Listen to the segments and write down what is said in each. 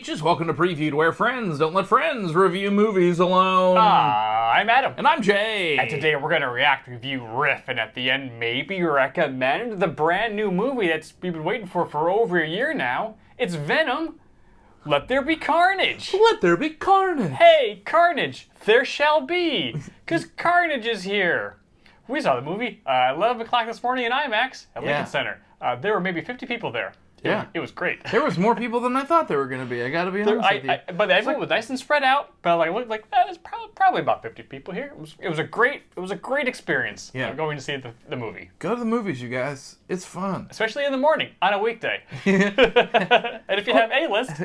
peaches. Welcome to Previewed, where friends don't let friends review movies alone. I'm Adam. And I'm Jay. And today we're going to react, review, riff, and at the end maybe recommend the brand new movie that's we've been waiting for over a year now. It's Venom. Let there be carnage. Let there be carnage. Hey, carnage, there shall be. Because Carnage is here. We saw the movie 11 o'clock this morning in IMAX at Lincoln Center. There were maybe 50 people there. It was great. There was more people than I thought there were going to be. I got to be honest with you. But everyone was nice and spread out. But it looked like there's probably about 50 people here. It was a great experience. Going to see the movie. Go to the movies, you guys. It's fun, especially in the morning on a weekday. And if you have A-List,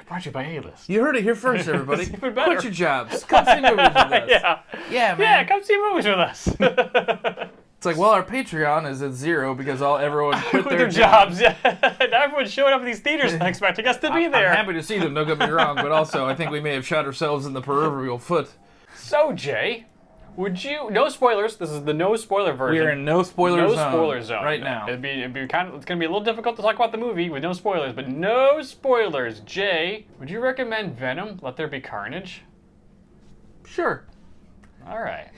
brought to you by A-List. You heard it here first, everybody. It's even better. Quit your jobs. Come see movies with us. Yeah, man. Yeah, come see movies with us. It's like, well, our Patreon is at 0 because everyone quit their jobs. Yeah, and everyone's showing up at these theaters and expecting us to be there. I'm happy to see them, don't get me wrong, but also I think we may have shot ourselves in the proverbial foot. So, Jay, would you? No spoilers. This is the no spoiler version. We are in no spoiler zone right now. It's gonna be a little difficult to talk about the movie with no spoilers, but no spoilers. Jay, would you recommend Venom? Let there be carnage. Sure. All right.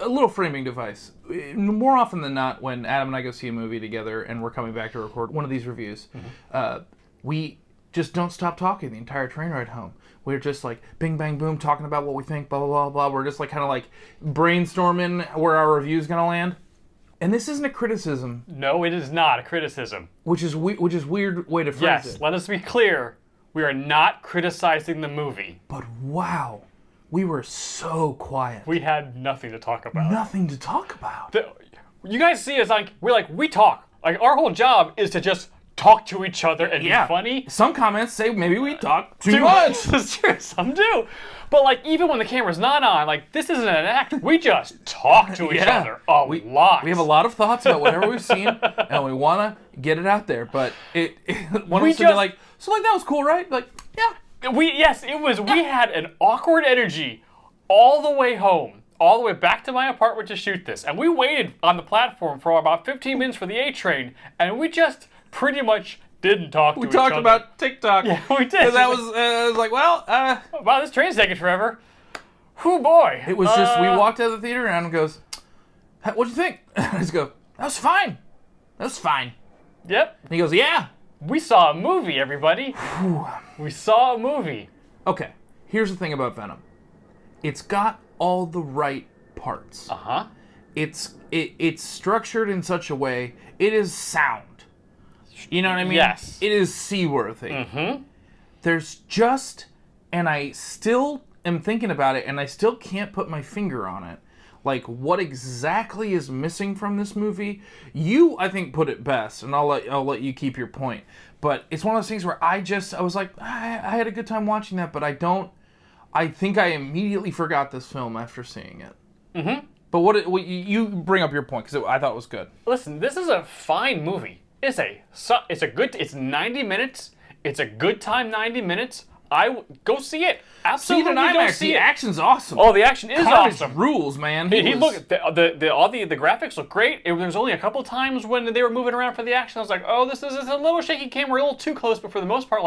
A little framing device. More often than not, when Adam and I go see a movie together and we're coming back to record one of these reviews, we just don't stop talking the entire train ride home. We're just like bing, bang, boom, talking about what we think, blah, blah, blah, blah. We're just like kind of like brainstorming where our review's going to land. And this isn't a criticism. No, it is not a criticism. Which is weird way to phrase it. Yes, let us be clear. We are not criticizing the movie. But wow. We were so quiet. We had nothing to talk about. Nothing to talk about. You guys see us we talk. Like, our whole job is to just talk to each other and be funny. Some comments say maybe we talk too much. That's true, some do. But even when the camera's not on, this isn't an act. We just talk to each other a lot. We have a lot of thoughts about whatever we've seen, and we want to get it out there. But one of us would be like, so that was cool, right? Like, yeah. We had an awkward energy all the way home, all the way back to my apartment to shoot this. And we waited on the platform for about 15 minutes for the A train, and we just pretty much didn't talk to each other. We talked about TikTok. Yeah, we did. Because I was like, well, wow, this train's taking forever. Whew, boy. It was just, we walked out of the theater, and Adam goes, what'd you think? I just go, that was fine. That was fine. Yep. And he goes, yeah. We saw a movie, everybody. We saw a movie. Okay, here's the thing about Venom. It's got all the right parts. Uh-huh. It's structured in such a way, it is sound. You know what I mean? Yes. It is seaworthy. Mm-hmm. There's just, and I still am thinking about it, and I still can't put my finger on it. Like, what exactly is missing from this movie? You, I think, put it best, and I'll let you keep your point. But it's one of those things where I was like, I had a good time watching that, but I think I immediately forgot this film after seeing it. Mm-hmm. But you bring up your point, because I thought it was good. Listen, this is a fine movie. It's 90 minutes. It's a good time 90 minutes. Go see it. Absolutely, see it in IMAX. The action's awesome. Oh, the action is Carnage awesome. Rules, man. Look, all the graphics look great. There's only a couple times when they were moving around for the action. I was like, oh, this is a little shaky camera, a little too close. But for the most part,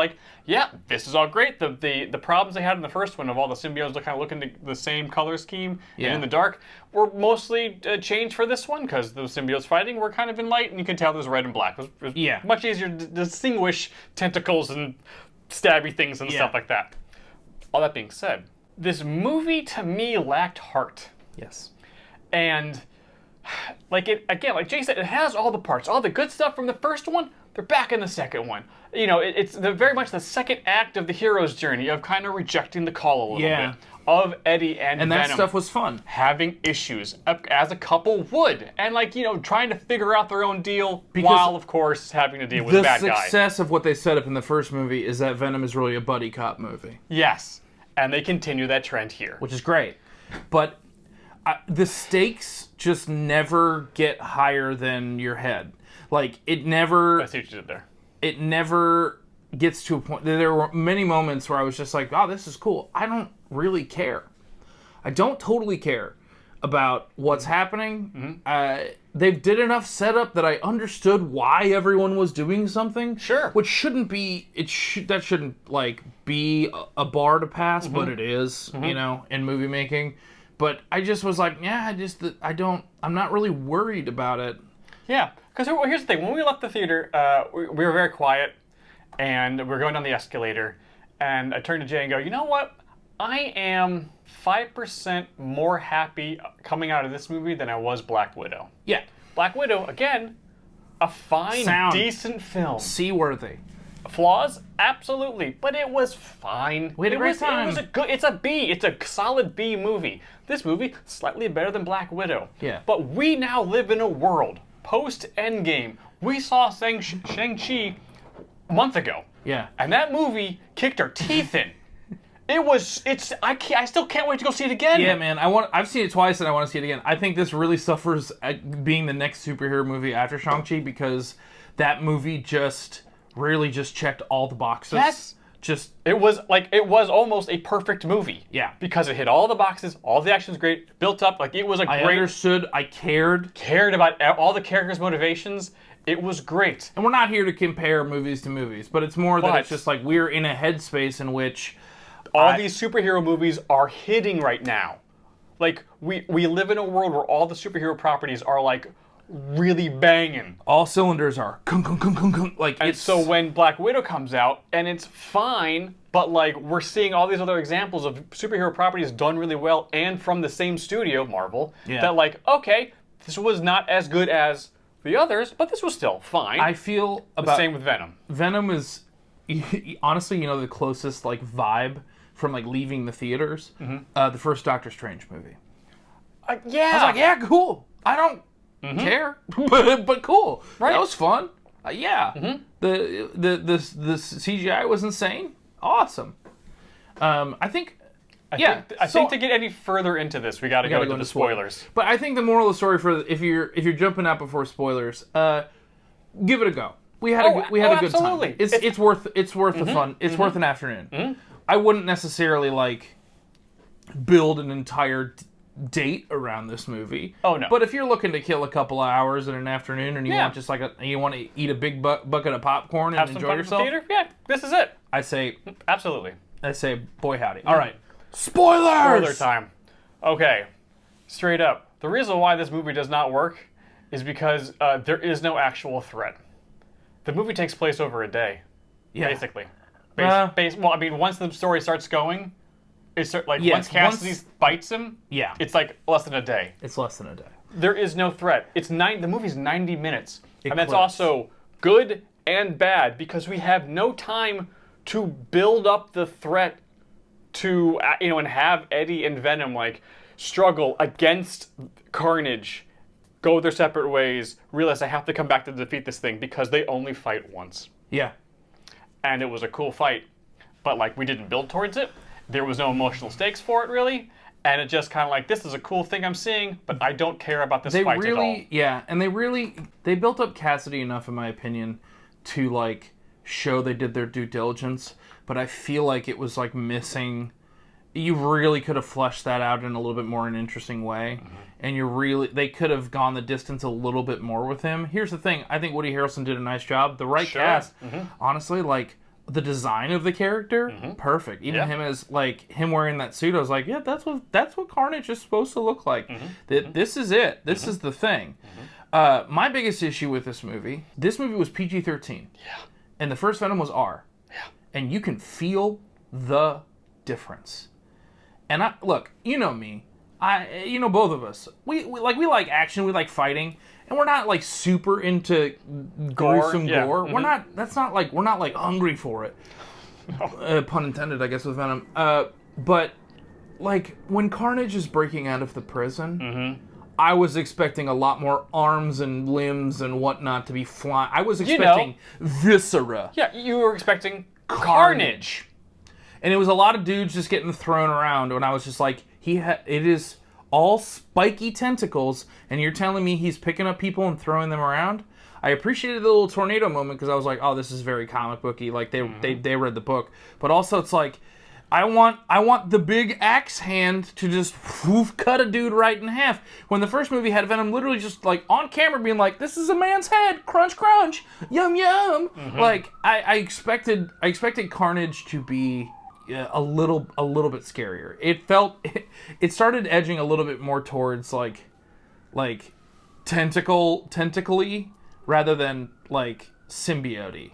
this is all great. The problems they had in the first one of all the symbiotes kind of looking the same color scheme and in the dark were mostly changed for this one because the symbiotes fighting were kind of in light, and you can tell there's red and black. It was much easier to distinguish tentacles and stabby things and stuff like that. All that being said, this movie to me lacked heart. Yes. And like Jay said, it has all the parts, all the good stuff from the first one. They're back in the second one. It's very much the second act of the hero's journey of kind of rejecting the call a little bit. Of Eddie and Venom. That stuff was fun. Having issues, as a couple would. And trying to figure out their own deal while, of course, having to deal with a bad guy. The success of what they set up in the first movie is that Venom is really a buddy cop movie. Yes. And they continue that trend here. Which is great. But the stakes just never get higher than your head. It never... I see what you did there. It never gets to a point... There were many moments where I was just like, oh, this is cool. I don't really care. I don't totally care. about what's happening. They did enough setup that I understood why everyone was doing something. Sure. Which shouldn't be. That shouldn't like be a bar to pass, but it is. You know, in movie making. But I just was like, yeah, I'm not really worried about it. Yeah, because here's the thing. When we left the theater, we were very quiet, and we were going down the escalator, and I turned to Jay and go, you know what? I am 5% more happy coming out of this movie than I was Black Widow. Yeah. Black Widow, again, a fine, decent film. Seaworthy. Flaws? Absolutely. But it was fine. We had a great time. It's a B. It's a solid B movie. This movie, slightly better than Black Widow. Yeah. But we now live in a world, post-Endgame. We saw Shang-Chi a month ago. Yeah. And that movie kicked our teeth in. I still can't wait to go see it again. Yeah, man. I've seen it twice and I want to see it again. I think this really suffers at being the next superhero movie after Shang-Chi because that movie really just checked all the boxes. Yes. It was almost a perfect movie. Yeah. Because it hit all the boxes, all the action's great, built up, like it was I understood, I cared about all the characters' motivations. It was great. And we're not here to compare movies to movies, but it's more that it's just like we're in a headspace in which all these superhero movies are hitting right now. Like we live in a world where all the superhero properties are like really banging. All cylinders are kung, kung, kung, kung, kung. Like, and so when Black Widow comes out, and it's fine, but like we're seeing all these other examples of superhero properties done really well and from the same studio, Marvel, that like, okay, this was not as good as the others, but this was still fine. I feel the same with Venom. Venom is honestly, the closest like vibe from like leaving the theaters. The first Doctor Strange movie. Yeah. I was like, yeah, cool. I don't care, but cool. Right. That was fun. Yeah. The CGI was insane. Awesome. I think to get any further into this, we got to go into the spoilers. But I think the moral of the story for if you're jumping out before spoilers, give it a go. We had a good absolutely. time. It's worth the fun. It's worth an afternoon. I wouldn't necessarily like build an entire date around this movie. Oh no! But if you're looking to kill a couple of hours in an afternoon and you want just like you want to eat a big bucket of popcorn and enjoy yourself, theater? Yeah, this is it. I say absolutely. I say boy howdy. All right, spoilers. Spoiler time. Okay, straight up. The reason why this movie does not work is because there is no actual threat. The movie takes place over a day, basically. Well, I mean, once the story starts going, it's like once Cassidy bites him, it's like less than a day. It's less than a day. There is no threat. The movie's 90 minutes, and that's also good and bad because we have no time to build up the threat to and have Eddie and Venom like struggle against Carnage, go their separate ways, realize I have to come back to defeat this thing because they only fight once. Yeah. And it was a cool fight, but like we didn't build towards it. There was no emotional stakes for it really, and it just kind of like this is a cool thing I'm seeing, but I don't care about this fight at all. Yeah, and they built up Cassidy enough, in my opinion, to like show they did their due diligence. But I feel like it was like missing. You really could have fleshed that out in a little bit more an interesting way, and they could have gone the distance a little bit more with him. Here's the thing: I think Woody Harrelson did a nice job. The right cast, honestly, like the design of the character, perfect. Even him as like him wearing that suit, I was like, yeah, that's what Carnage is supposed to look like. This is it. This is the thing. My biggest issue with this movie was PG-13. Yeah. And the first Venom was R. Yeah. And you can feel the difference. And look, you know me. Both of us. We like action. We like fighting, and we're not like super into gruesome gore. We're not. That's not like we're not like hungry for it. No. Pun intended, I guess, with Venom. But like when Carnage is breaking out of the prison, I was expecting a lot more arms and limbs and whatnot to be flying. I was expecting viscera. Yeah, you were expecting carnage. And it was a lot of dudes just getting thrown around, and I was just like, it is all spiky tentacles, and you're telling me he's picking up people and throwing them around? I appreciated the little tornado moment because I was like, oh, this is very comic booky. Like they read the book, but also it's like I want the big axe hand to just cut a dude right in half. When the first movie had Venom literally just like on camera being like, "This is a man's head, crunch, crunch, yum, yum." Like I expected Carnage to be a little bit scarier. It started edging a little bit more towards like tentacly rather than like symbiote.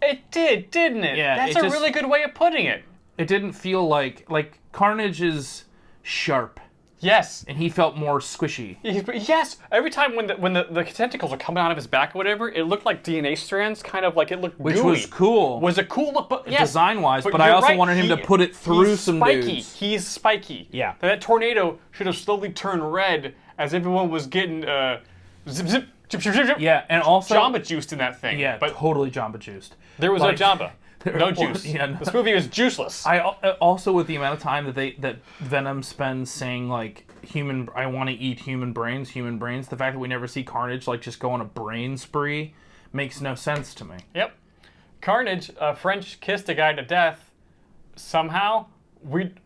It did, didn't it? Yeah, That's it a just- really good way of putting it. It didn't feel like Carnage is sharp, Yes. and he felt more squishy. Yes. Every time when the tentacles are coming out of his back or whatever, it looked like DNA strands, kind of like it looked Which gooey. was cool. Was a cool look, but yes, design-wise, but I you're also right, wanted him to put it through he's some spiky. dudes. He's spiky. Yeah. That tornado should have slowly turned red as everyone was getting zip zip zip zip zip. Yeah, and also Jamba juiced in that thing. Yeah, but totally Jamba juiced. there was like- no Jamba, no juice. Yeah, no. This movie was juiceless. Also with the amount of time that Venom spends saying like I want to eat human brains. The fact that we never see Carnage like just go on a brain spree makes no sense to me. Yep. Carnage, French kissed a guy to death. Somehow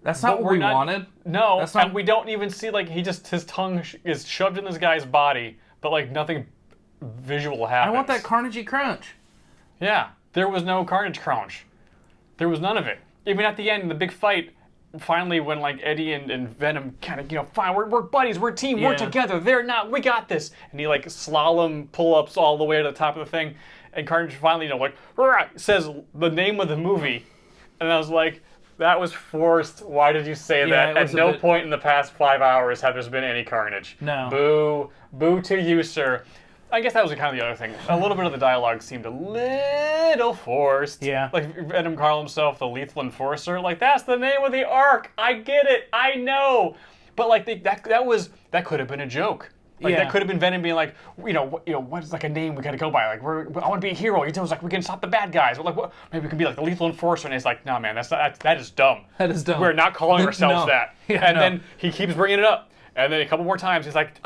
That's not what we wanted. No, That's not- and we don't even see like his tongue is shoved in this guy's body, but like nothing visual happens. I want that Carnagey crunch. Yeah, there was no Carnage crunch. There was none of it. Even at the end, in the big fight, finally when like Eddie and Venom kind of, fine, we're buddies, we're a team, we're Yeah. together, they're not, we got this. And he like slalom pull-ups all the way to the top of the thing. And Carnage finally, like, "Rah," says the name of the movie. And I was like, that was forced. Why did you say Yeah, that? it At was a no bit- point in the past 5 hours have there been any Carnage. No. Boo. Boo to you, sir. I guess that was kind of the other thing. A little bit of the dialogue seemed a little forced. Yeah. Like Venom called himself the Lethal Enforcer. Like, that's the name of the arc. I get it. I know. But like that could have been a joke. Like Yeah. that could have been Venom being like, what's like a name we gotta go by? Like I want to be a hero. He was like, we can stop the bad guys. But like, what? Maybe we can be like the Lethal Enforcer. And it's like, nah, man, that is dumb. That is dumb. We're not calling ourselves No. that. Yeah, and no. then he keeps bringing it up. And then a couple more times, he's like,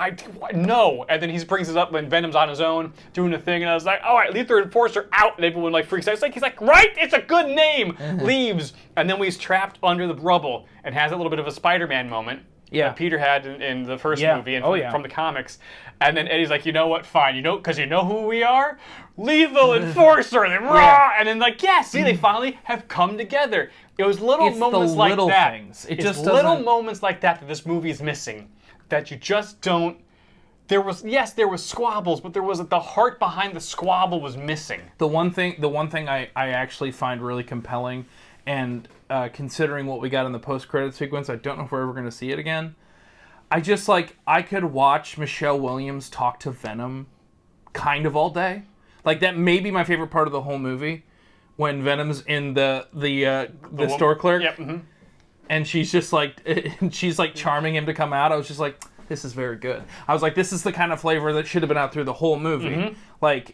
no. And then he brings it up when Venom's on his own, doing the thing. And I was like, all right, Lethal Enforcer out. And everyone like freaks out. He's like, right? It's a good name. Leaves. And then he's trapped under the rubble and has a little bit of a Spider-Man moment. Yeah. That Peter had in the first Yeah. movie and Oh, yeah. from the comics. And then Eddie's like, you know what? Fine. Because you know who we are? Lethal Enforcer. And then, rah! And then like, yeah, see, they finally have come together. It was little It's the moments like little that. things. It It's just little doesn't- moments like that this movie is missing. That you just don't. There was squabbles, but there was the heart behind the squabble was missing. The one thing I actually find really compelling, and considering what we got in the post-credit sequence, I don't know if we're ever going to see it again. I could watch Michelle Williams talk to Venom kind of all day. Like, that may be my favorite part of the whole movie, when Venom's in the store clerk. Yep. Mm-hmm. And she's just like, charming him to come out. I was just like, this is very good. I was like, this is the kind of flavor that should have been out through the whole movie. Mm-hmm. Like,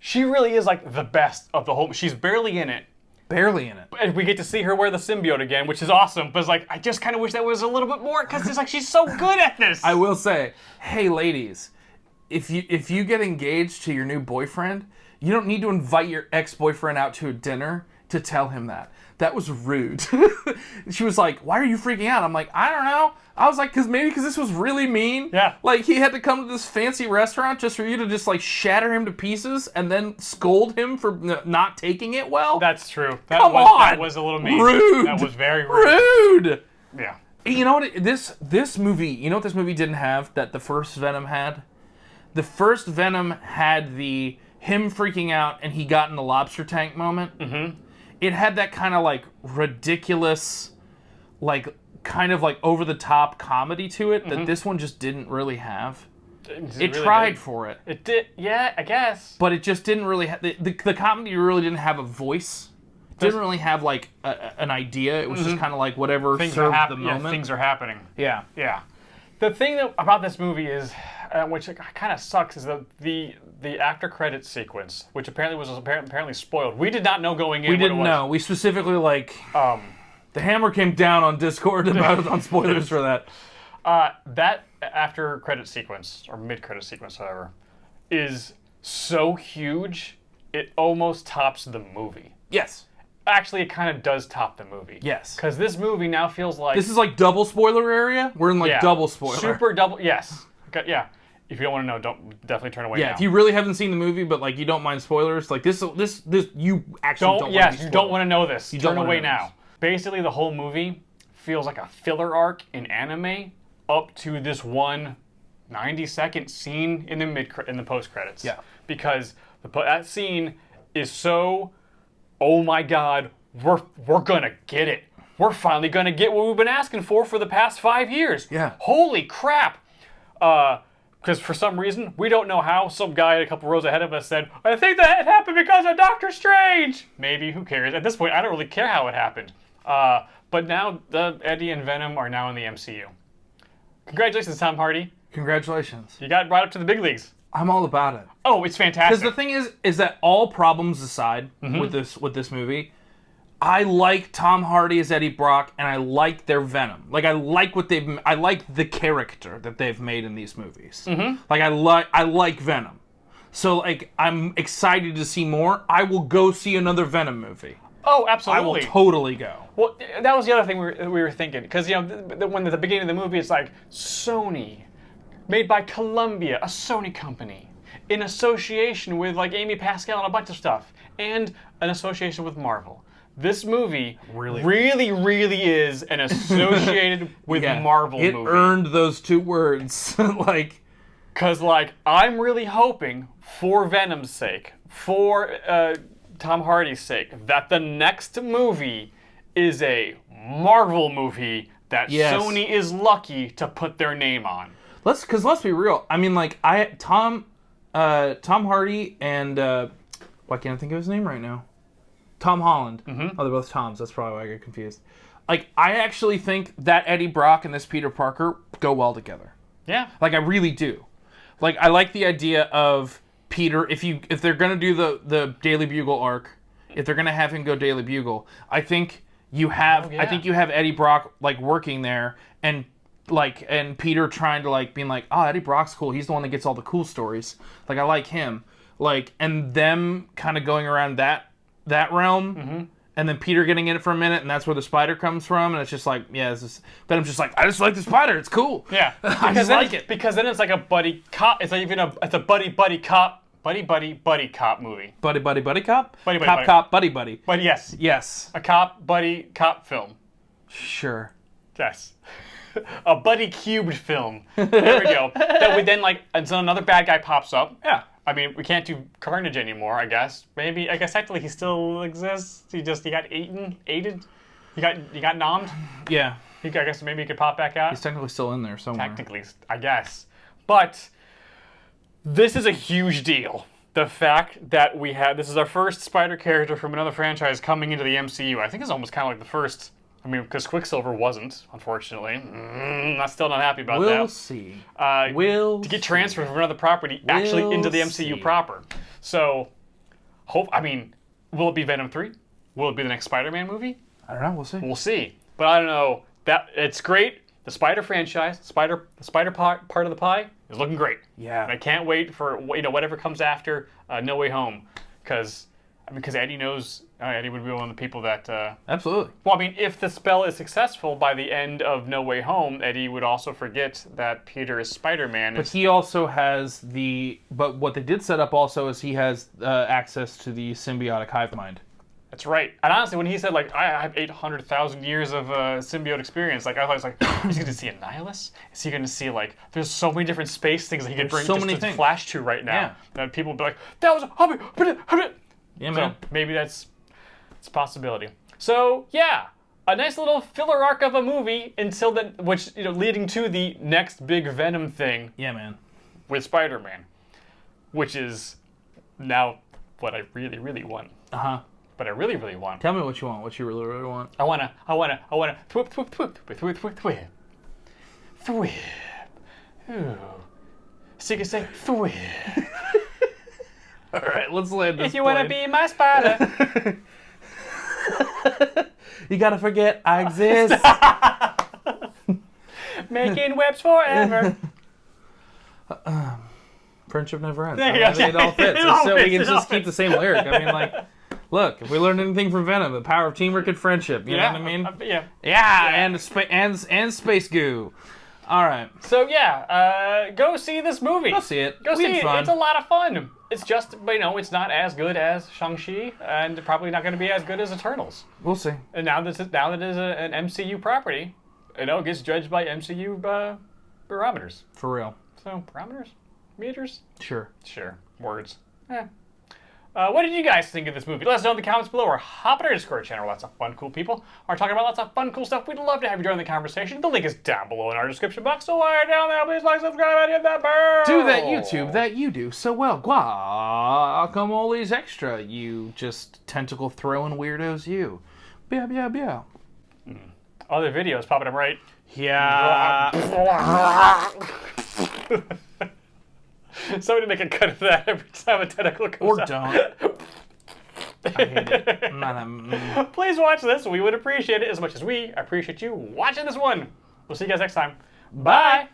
She really is like the best of the whole. She's barely in it. barely in it. And we get to see her wear the symbiote again, which is awesome. But it's like, I just kind of wish that was a little bit more, because it's like, she's so good at this. I will say, hey ladies, if you get engaged to your new boyfriend, you don't need to invite your ex-boyfriend out to a dinner to tell him that. That was rude. She was like, why are you freaking out? I'm like, I don't know. I was like, because this was really mean. Yeah. Like, he had to come to this fancy restaurant just for you to just, like, shatter him to pieces and then scold him for not taking it well? That's true. Come on! That was a little mean. Rude! That was very rude. Rude! Yeah. You know what? This movie, you know what this movie didn't have that the first Venom had? The first Venom had him freaking out and he got in the lobster tank moment. Mm-hmm. It had that kind of like ridiculous, like kind of like over the top comedy to it that this one just didn't really have. It really tried did. for it, It did. Yeah, I guess. but it just didn't really have the comedy. Really didn't have a voice. Didn't really have like an idea. It was just kind of like whatever Things are served the happening. Yeah, moment. things are happening. Yeah. Yeah. The thing about this movie is, which kind of sucks, is the after credits sequence, which apparently was apparently spoiled. We did not know going in. We what didn't it was. know. We specifically the hammer came down on Discord about on spoilers for that. That after credit sequence or mid credit sequence, whatever, is so huge it almost tops the movie. Yes. actually it kind of does top the movie. Yes. Because this movie now feels like... This is like double spoiler area? We're in like double spoiler. Super double, yes. Yeah. If you don't want to know, don't definitely turn away now. Yeah, if you really haven't seen the movie, but like you don't mind spoilers, like this you actually don't Yes, you don't want to know this. Turn away now. This. Basically, the whole movie feels like a filler arc in anime up to this one 90-second scene in the post credits. Yeah. Because that scene is so, oh my god, we're gonna get it. We're finally gonna get what we've been asking for the past 5 years. Yeah. Holy crap. Because for some reason, we don't know how, some guy a couple rows ahead of us said, I think that it happened because of Doctor Strange. Maybe, who cares? At this point, I don't really care how it happened. But now, Eddie and Venom are now in the MCU. Congratulations, Tom Hardy. Congratulations. You got brought up to the big leagues. I'm all about it. Oh, it's fantastic. Because the thing is that all problems aside with this movie, I like Tom Hardy as Eddie Brock, and I like their Venom. Like I like the character that they've made in these movies. Like I like Venom. So like I'm excited to see more. I will go see another Venom movie. Oh, absolutely. I will totally go. Well, that was the other thing we were thinking. Because, when at the beginning of the movie, it's like, Sony, made by Columbia, a Sony company, in association with, like, Amy Pascal and a bunch of stuff, and an association with Marvel. This movie really is an associated with Marvel movie. It earned those two words. Like... Because, like, I'm really hoping, for Venom's sake, for Tom Hardy's sake, that the next movie is a Marvel movie that Sony is lucky to put their name on. Let's be real. I mean, like, Tom Hardy and why can't I think of his name right now? Tom Holland. Oh, they're both Toms. That's probably why I get confused. Like, I actually think that Eddie Brock and this Peter Parker go well together. Yeah. Like, I really do. Like, I like the idea of Peter, if they're gonna do the Daily Bugle arc, if they're gonna have him go Daily Bugle, I think you have Eddie Brock like working there and Peter trying to like being like, oh, Eddie Brock's cool. He's the one that gets all the cool stories. Like I like him. Like and them kind of going around that realm, and then Peter getting in it for a minute, and that's where the spider comes from, and it's just like, Venom's just like, I just like the spider. It's cool. Yeah, I just like it because then it's like a buddy cop. It's not even it's a buddy cop. Buddy cop movie. Buddy cop? Buddy. Cop, buddy. But yes. Yes. A buddy cop film. Sure. Yes. A buddy cubed film. There we go. That would then and so another bad guy pops up. Yeah. I mean, we can't do Carnage anymore, I guess. I guess technically he still exists. He got aided. He got nommed. Yeah. I guess maybe he could pop back out. He's technically still in there somewhere. Technically, I guess. But this is a huge deal. The fact that this is our first Spider character from another franchise coming into the MCU. I think it's almost kind of like the first. I mean, because Quicksilver wasn't, unfortunately. I'm still not happy about that. We'll see. To get transferred from another property actually into the MCU proper. So, will it be Venom 3? Will it be the next Spider-Man movie? I don't know. We'll see. We'll see. But I don't know. It's great. The Spider franchise, the Spider part of the pie is looking great. Yeah. And I can't wait for whatever comes after No Way Home, because Eddie knows Eddie would be one of the people that. Absolutely. Well, I mean, if the spell is successful by the end of No Way Home, Eddie would also forget that Peter is Spider-Man. But he also has But what they did set up also is he has access to the symbiotic hive mind. That's right. And honestly, when he said, I have 800,000 years of symbiote experience, I was like, is he going to see a Nihilus? Is he going to see, there's so many different space things that he could bring just flash to right now. Yeah. That people would be like, that was a... Yeah, man. So maybe it's a possibility. So, yeah. A nice little filler arc of a movie until then, leading to the next big Venom thing. Yeah, man. With Spider-Man. Which is now what I really, really want. Uh-huh. But I really, really want. Tell me what you want. What you really, really want. I wanna. Thwip. Ooh. So you can say thwip. All right, let's land this. If you wanna be my spider, you gotta forget I exist. Making webs forever. Friendship never ends. There you go. It all fits. We can just keep the same lyric. I mean, Look, if we learned anything from Venom, the power of teamwork and friendship. You know what I mean? Yeah. And space goo. All right. So go see this movie. Go see it. Go We see had it. fun. It's a lot of fun. It's just, it's not as good as Shang-Chi, and probably not going to be as good as Eternals. We'll see. And now that it is an MCU property, it gets judged by MCU barometers. For real. So barometers, meters, Sure. words. What did you guys think of this movie? Let us know in the comments below, or hop on our Discord channel. Lots of fun, cool people are talking about lots of fun, cool stuff. We'd love to have you join the conversation. The link is down below in our description box. So while you're down there, please like, subscribe, and hit that bell. Do that YouTube that you do so well. Guacamole's extra. You just tentacle throwing weirdos. You. Bia bia bia. Other videos popping up right. Yeah. Somebody make a cut of that every time a tentacle comes Or out. don't. I hate it. I'm not Please watch this. We would appreciate it as much as we appreciate you watching this one. We'll see you guys next time. Bye.